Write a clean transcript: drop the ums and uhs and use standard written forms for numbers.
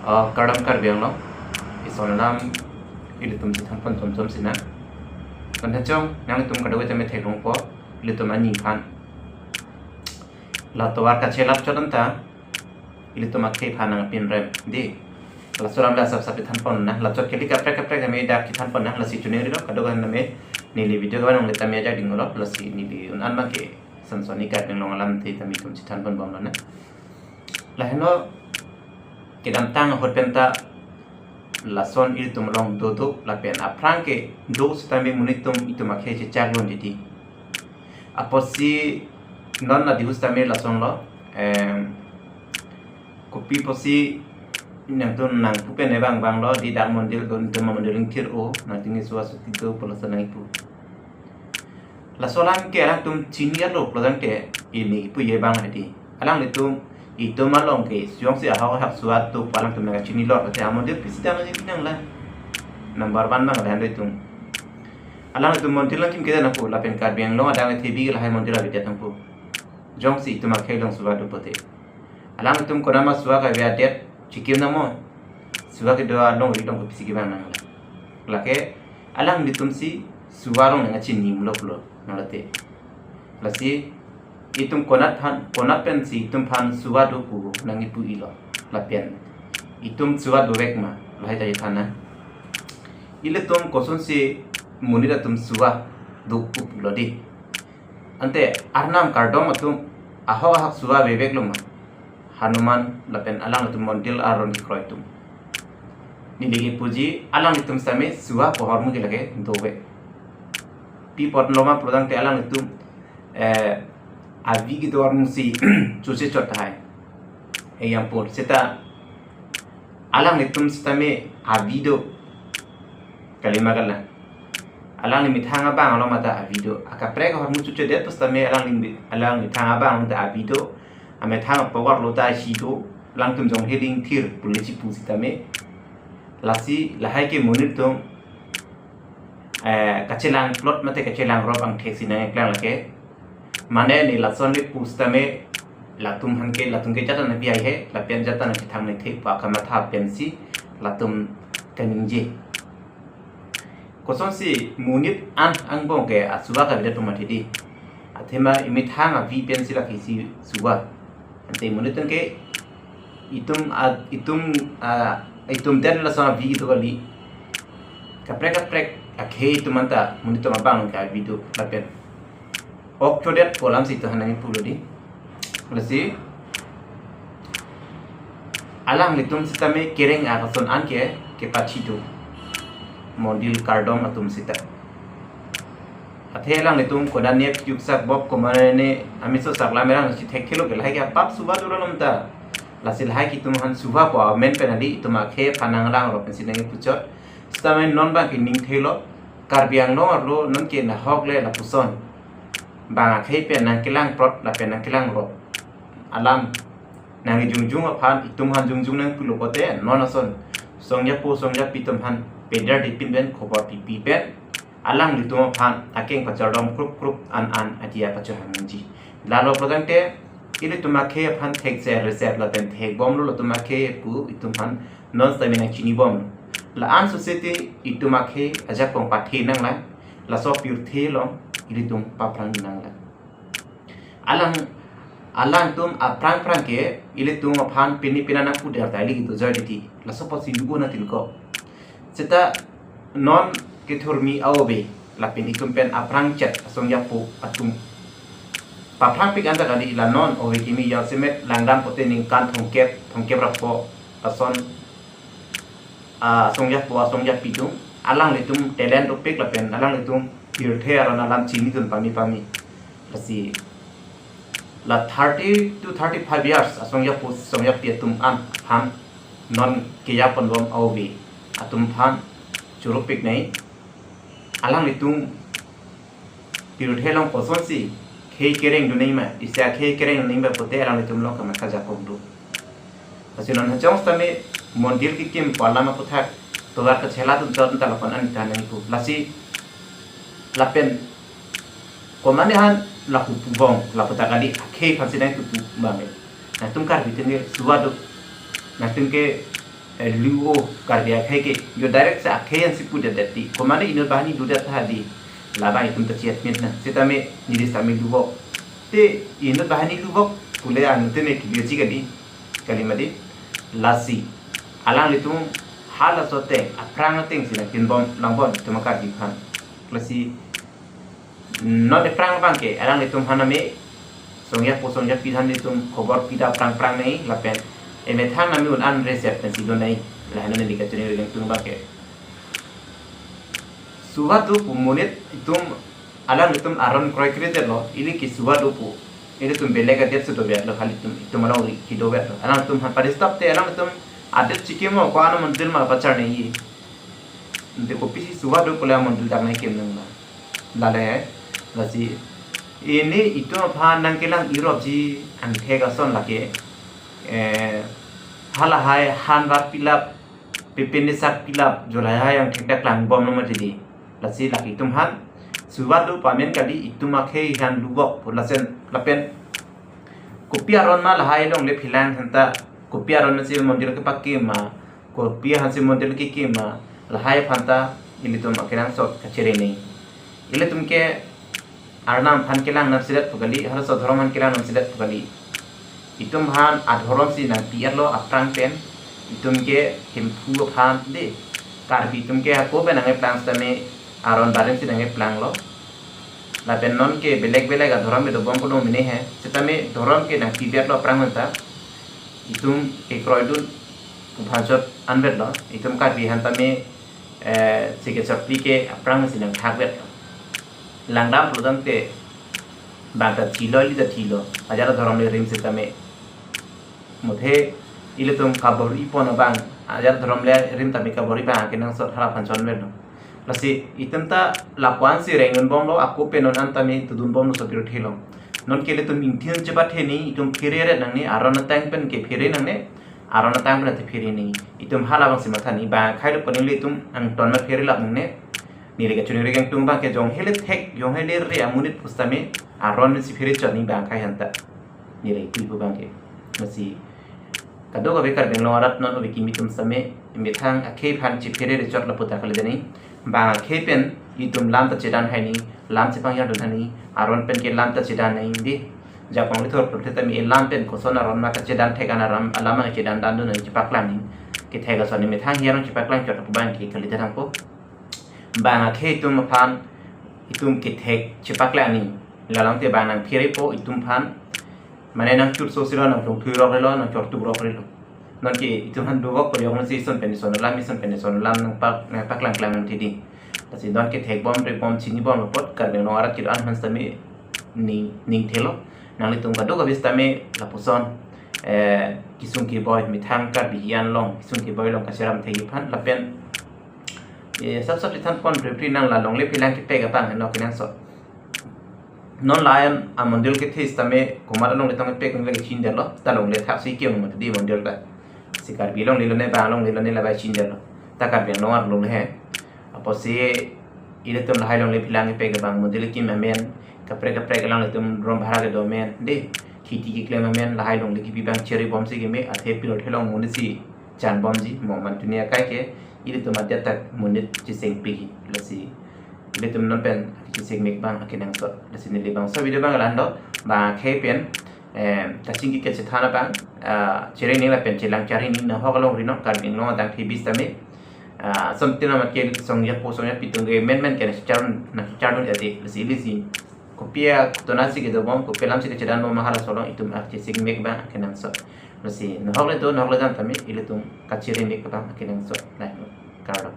Kadam karbiang lo isolam ilitum si thampan tom sina kan hachong nang tum kadawe tame thekong po ilitum ani phan la towar ka chelap chodanta ilitum akhe phanang pin rem di la suram la sab thampan na la chot keli kapre me da ki thampan na la si chune ri lo kadoga na me nili video ga nong le tame ja ding lo la si nili un an ma ke sansoni ka pin long lam te tami tum si thampan bom na la heno kedam tang hot penta lason il tum long do la pen aprang ke do stami munitum itu makhe che chaglon diti aposi non na dius tami lason lo kopi posi nang tun nang pupe ne bang lo di dak mondil don tum mondiling kir o na tingi suasu tido polasan ipu lasolan ke alang tum chinia lo plodante ini pu ye bang hadi alang litum itu malong ke siang si ahau hak suatu palang tu mereka cini lor tapi amon dia pisi dah macam ni lah number one bang dah itu alang itu montil lagi kita nak pula pen kar biang long ada ngai TV lah hai montil lagi datang pu jong si itu makai long suatu pote alang itu kena mas suatu kaya dia cikim namo suatu kedua long itu pisi kita nang lah lagi alang itu si suarong dengan cini mulok nolate lasi itum konat pen si itum pan suatu pu nang ipu ilo lapian itum suatu wek ma lahai tadi thana ile tum kosun si munira tum suwa du pu lodi ante arnam kardom atum aho hak suwa bebek loma hanuman lapen alang tum mondil aron kroy tum ni lagi puji alang itum same suwa pohor mu lage dobe pi pot loma prodang te alang itum avi gitu orang si cuci cot hai yang pun seta alang itum stame avi do kalima kala alang ni mithanga bang alo mata avi do akapre ka hormu cuci dia tu stame alang mithanga bang mata avi do ame thang power lota si do lang tum jong heading thir pulici pu sitame lasi lahai ke munit tum kacelang plot mate kacelang rob ang thek sinang klang lake mana ni lason ni pustame latum hanke latum ke jatan nabi ai he lapian jatan na thang ni thik pa kama tha pensi latum kaningje koson si munit an angbong ke asuwa ka bidat mati di athema imi thang a vi pensi la kisi suwa ante munit ke itum den la sona vi to gali kaprek akhe tumanta munit ma bang ka video lapian Oktodet kolam situ hanangi pulo di, lasi alang litum sitame kering akason anke ke pachitu modil kardom atum sita athe alang litum kodan nek yuksak bob komane amiso sakla merang si thekelo gelai ke pap suba duralom ta lasi lahai kitum han suba po men penali ituma khe panang lang ro pensinangi puchot sitame non ba kining thelo karbiang no ro non ke na hogle la puson bang akhe pen nang kilang prot la pen nang kilang ro alam nang jungjung aphan itum han jungjung nang pulo pote non ason songya pitum han peder di pin ben khobor pi pen alang ditum aphan akeng pachardom krup an atia pacho hanji lalo prodante ile tumakhe aphan thek se reset la pen thek bom lo tumakhe pu itum han non stamina chini bom la an society itumakhe aja pong pathi nang la so pure the long ili tum paprang nang la alang tum aprang ke ili tum aphan pina na pu der tali gitu jadi la so posi lugo na tilko seta non ke thurmi aobe la pin itum pen aprang chat asong yapu atum paprang pik anda kali la non owe kimi ya semet langdam potening kan thongkep rapo ason asong yapi tum alang litum talent opik la pen alang litum pirthe arana lam chini tun pami lasi la 30 to 35 years asong ya pus song ya pietum an han non kiya pondom awbi atum phan churupik nei alang litum pirthe long poson si khei kereng du nei ma isya khei kereng nei ba pote alang litum long kama khaja pogdu asinon hajong stame mondir ki kim palama puthak togar ka chela tu ton talapon an tanang ku lasi lapen komane han laku pubong lapu takali akhe phansina tu bange na tum kar bitene suwadu na tum ke luo kardia kheke yo direct sa khayan si pudet dati komane inur bahani dudat hadi laba itum tachiat mit na sitame niris tami luo te inur bahani luo pule anutene kiyochi gadi kalimadi lasi alang litum hala sote aprang ting sina kinbom langbon tumakar dikhan lasi not de prang bangke alang litum haname songya posongya pidhan litum khobor pida prang nei lapen emethang nami un an reset pensi do nei lahana ni kachuni reng tung bangke suwatu pumunit itum alang litum aron kroy krete lo ili ki suwatu pu ini tum belega det su do bet lo khali tum alang ri ki do bet lo alang tum han paristap te alang tum adet cikimo ko ana mandil ma pachar nei nte ko pisi suwatu pula mandil dak nei kem nang lale lasi ini itu apa nangkelang Europe ji angkega son lagi halahai hanbat pilap pipinisak pilap jolahai yang tekdak lang bom nomor jadi lasi lagi tumhan suwadu pamen kali itu makai han lubok pulasen lapen kopi aron ma lahai long le philang hanta kopi aron si mondir ke pakai ma kopi han si mondir ke ma lahai phanta ini tum akhirang sot kacere nei ile tumke arnam phan kelang namsidat pugali harso dhoroman kelang namsidat pugali itum han adhorom si na piarlo aprang pen itum ke himpu phan de karbi itum ke ko ben ange plans tame aron bareng si ange plan lo la pen non ke beleg adhorom be do bom ko mine hai setame dhorom ke na piarlo aprang hanta itum ke kroidun bhajot anbet lo itum karbi han tame sike chapli ke aprang si nang thakbet langdam prudam ke bagda thilo li da thilo ajara dharam le rim setame mothe ile tum kabori pona bang ajar dharam le rim tami kabori bang ke nang sot hala panchon me no lasi itamta lakwan si rengun bom lo aku penon antami tudun bom no sotiro thilo non ke le tum inthin cheba theni itum phire nang ni arona tang pen ke phire nang ne arona tang pen te phire ni itum hala bang simathani ba khailo paning le tum ang ton ma phire lap nang ne nile ke chuni regeng tung ba ke jong hele thek jong hele re amunit pustame aron si phire chani ba khai hanta nile ku bang ke masi kado ga bekar benglo arat non obi kimitum same mithang akhe phan chi phire re chot la puta khale deni ba khe pen itum lam ta chedan haini lam che pang ya donani aron pen ke lam ta chedan nei di japang lithor prothe tami lam pen ko sona ron ma ka chedan thegana ram alama ke chedan dan don ni chipaklang ni ke thega soni mithang yarong chipaklang chot ko ban ki khali darang ko bang akhe tum phan itum ke thek chipaklang ni lalang te bang nang phire po itum phan mane nang chut so sira nang thong thuro relo nang chot tu ro relo non ke itum han dovok ko yong si son pen son lam mi son pen son lam nang paklang klang nang thidi tasi don ke thek bom re bom chini bom pot kar beng no arat kir an hans tami ning thelo nang litum ka do ka bis tami la puson kisung ki boy mithang kar bian long kisung ki boy long ka seram thegi phan la pen sab lithan pon prepri nang la long le philang ki pega pang no kinang so non lion a mondel ke this tame kumara long le tame pek ng le chin der lo ta long le thap si kiong mat di mondel ka sikar bi long le ne ba long le ne la ba chin der lo ta kar bi long ar long he apo se ile tum hai long le philang ki pega bang mondel ki men kapre lang le tum rom bhara ke do men de khiti ki klem men la hai long le ki bi bang cherry bomb se ke me athe pilot helong mon si chan bomb ji mo man dunia kai ke ile tum adia tak monit ci seng pi la si ile tum non pen ci seng mek bang akinang so la si ne le bang so video bang lando ba khe pen ta singi ke se thana bang chere ne la pen chelang chari ni na hogalong rino kar ing no dang thi bis tame som tina ma ke song ya po song ya pitung ge men ke na charun ade la si li si kopia tonasi ke do bom ko pelam si ke chedan mo mahala solong itum ak ci seng mek bang akinang so Masih, nah, kalau itu, nah, kalau jangan kami, itu tuh kaciri nih, kita makin yang so, nah, kalau